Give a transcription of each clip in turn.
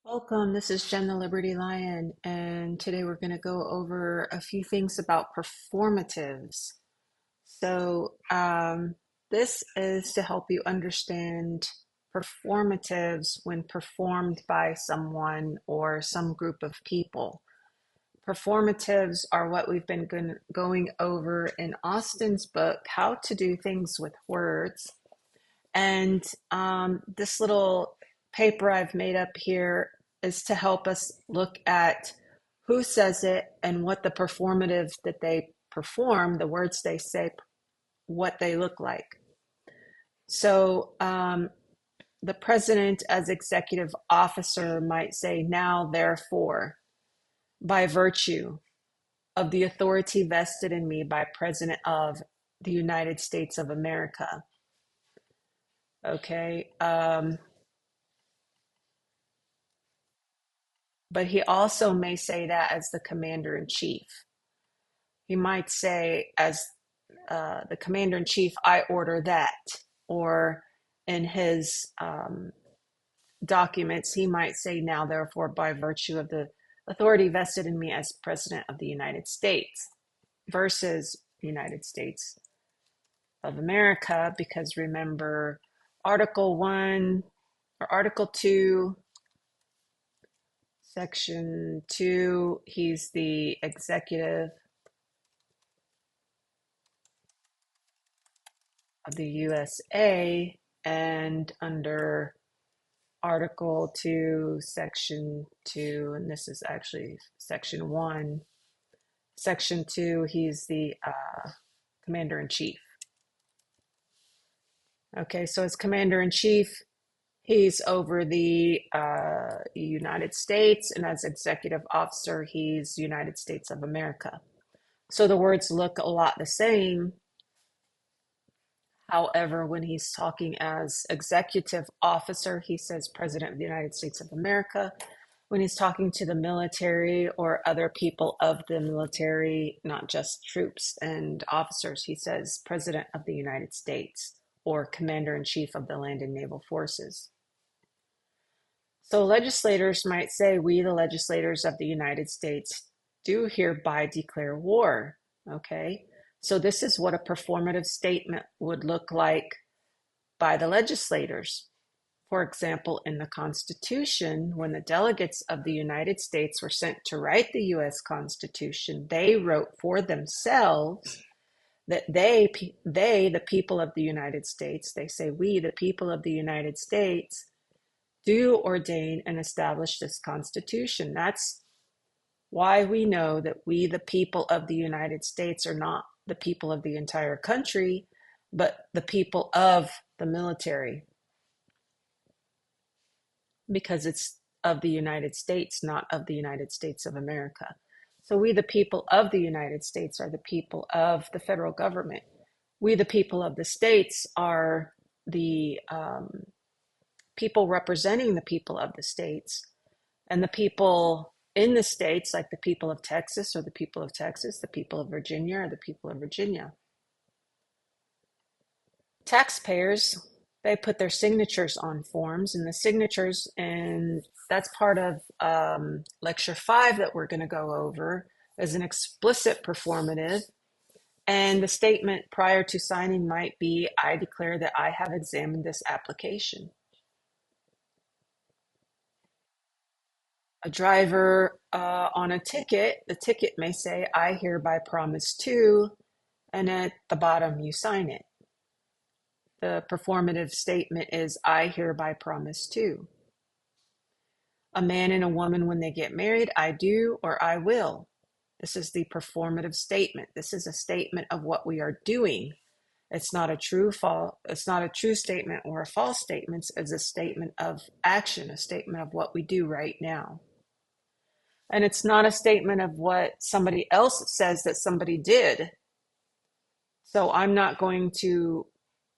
Welcome, this is Jen the Liberty Lion, and today we're going to go over a few things about performatives. This is to help you understand performatives when performed by someone or some group of people. Performatives are what we've been going over in Austin's book, How to Do Things with Words. And this little paper I've made up here is to help us look at who says it and what the performative that they perform, the words they say, what they look like. The president, as executive officer, might say, now, therefore, by virtue of the authority vested in me by President of the United States of America. Okay. But he also may say that as the commander in chief. He might say, as the commander in chief, I order that. Or in his documents, he might say, now, therefore, by virtue of the authority vested in me as president of the United States, versus United States of America, because remember, Article 1 or Article 2, Section 2, he's the executive of the USA, and under Article 2, Section 2, and this is actually Section 1, Section 2, he's the Commander in Chief. Okay, so as Commander in Chief, he's over the United States, and as Executive Officer, he's United States of America. So the words look a lot the same. However, when he's talking as executive officer, he says President of the United States of America. When he's talking to the military or other people of the military, not just troops and officers, he says President of the United States or Commander in Chief of the Land and Naval Forces. So legislators might say, we, the legislators of the United States, do hereby declare war. Okay. So this is what a performative statement would look like by the legislators. For example, in the Constitution, when the delegates of the United States were sent to write the U.S. Constitution, they wrote for themselves that they, the people of the United States, they say, we, the people of the United States, do ordain and establish this Constitution. That's why we know that we, the people of the United States, are not the people of the entire country, but the people of the military, because it's of the United States, not of the United States of America. So we, the people of the United States, are the people of the federal government. We, the people of the states, are the people representing the people of the states. And the people in the states, like the people of Texas, or the people of Texas, the people of Virginia, or the people of Virginia. Taxpayers, they put their signatures on forms, and the signatures, and that's part of lecture 5 that we're going to go over, is an explicit performative. And the statement prior to signing might be, I declare that I have examined this application. A driver on a ticket, the ticket may say, I hereby promise to, and at the bottom you sign it. The performative statement is, I hereby promise to. A man and a woman, when they get married, I do or I will. This is the performative statement. This is a statement of what we are doing. It's not a true statement or a false statement. It's a statement of action, a statement of what we do right now. And it's not a statement of what somebody else says that somebody did. So I'm not going to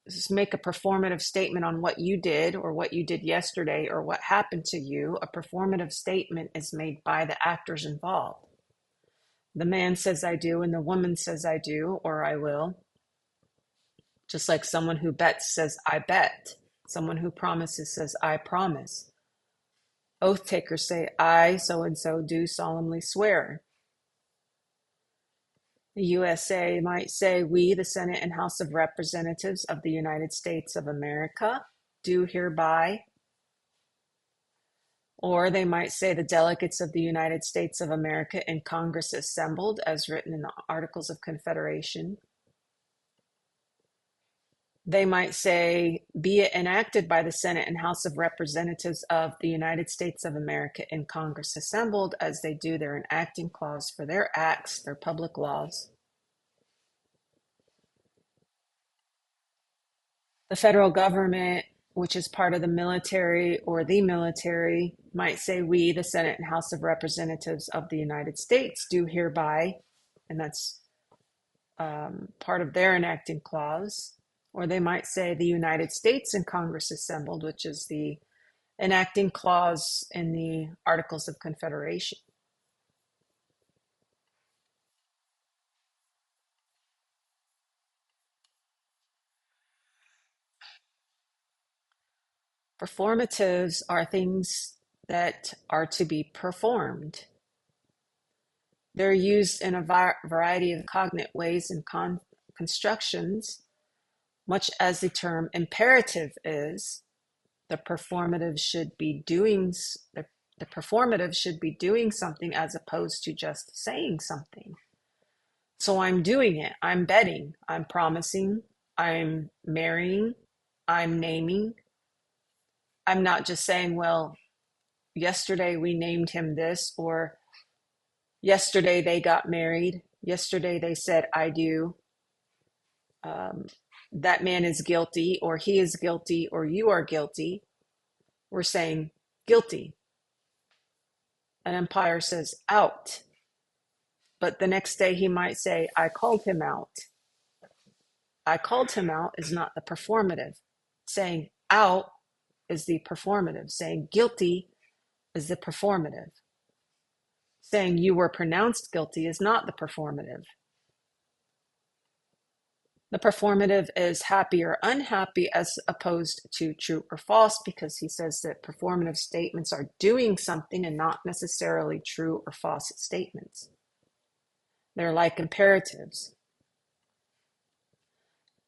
just make a performative statement on what you did or what you did yesterday or what happened to you. A performative statement is made by the actors involved. The man says I do, and the woman says I do or I will. Just like someone who bets says I bet. Someone who promises says I promise. Oath takers say, I, so and so, do solemnly swear. The USA might say, we, the Senate and House of Representatives of the United States of America, do hereby. Or they might say, the delegates of the United States of America in Congress assembled, as written in the Articles of Confederation. They might say, be it enacted by the Senate and House of Representatives of the United States of America in Congress assembled, as they do their enacting clause for their acts, their public laws. The federal government, which is part of the military or the military, might say, we, the Senate and House of Representatives of the United States, do hereby, and that's part of their enacting clause. Or they might say, the United States in Congress assembled, which is the enacting clause in the Articles of Confederation. Performatives are things that are to be performed. They're used in a variety of cognate ways and constructions, much as the term imperative is. The performative should be doing the performative should be doing something as opposed to just saying something. So I'm doing it. I'm betting. I'm promising. I'm marrying. I'm naming. I'm not just saying, well, yesterday we named him this, or yesterday they got married. Yesterday they said, I do. Um, that man is guilty, or he is guilty, or you are guilty. We're saying guilty. An umpire says out. But the next day he might say, I called him out. I called him out is not the performative. Saying out is the performative. Saying guilty is the performative. Saying you were pronounced guilty is not the performative. The performative is happy or unhappy as opposed to true or false, because he says that performative statements are doing something and not necessarily true or false statements. They're like imperatives.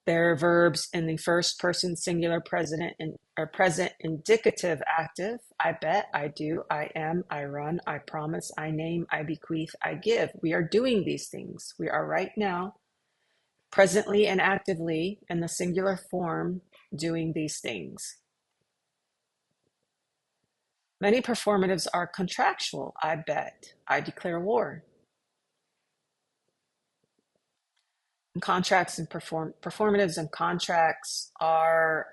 They're verbs in the first person singular present or present indicative active. I bet, I do, I am, I run, I promise, I name, I bequeath, I give. We are doing these things. We are right now, presently and actively, in the singular form, doing these things. Many performatives are contractual. I bet, I declare war. And contracts and performatives and contracts are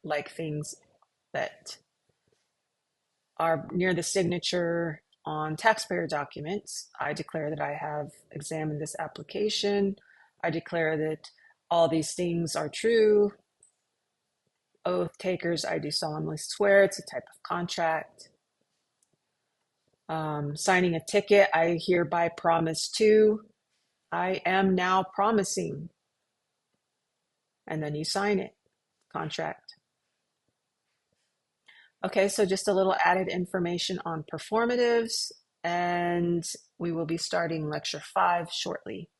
like things that are near the signature on taxpayer documents. I declare that I have examined this application. I declare that all these things are true. Oath takers, I do solemnly swear. It's a type of contract. Signing a ticket, I hereby promise to. I am now promising. And then you sign it. Contract. Okay, so just a little added information on performatives, and we will be starting lecture 5 shortly.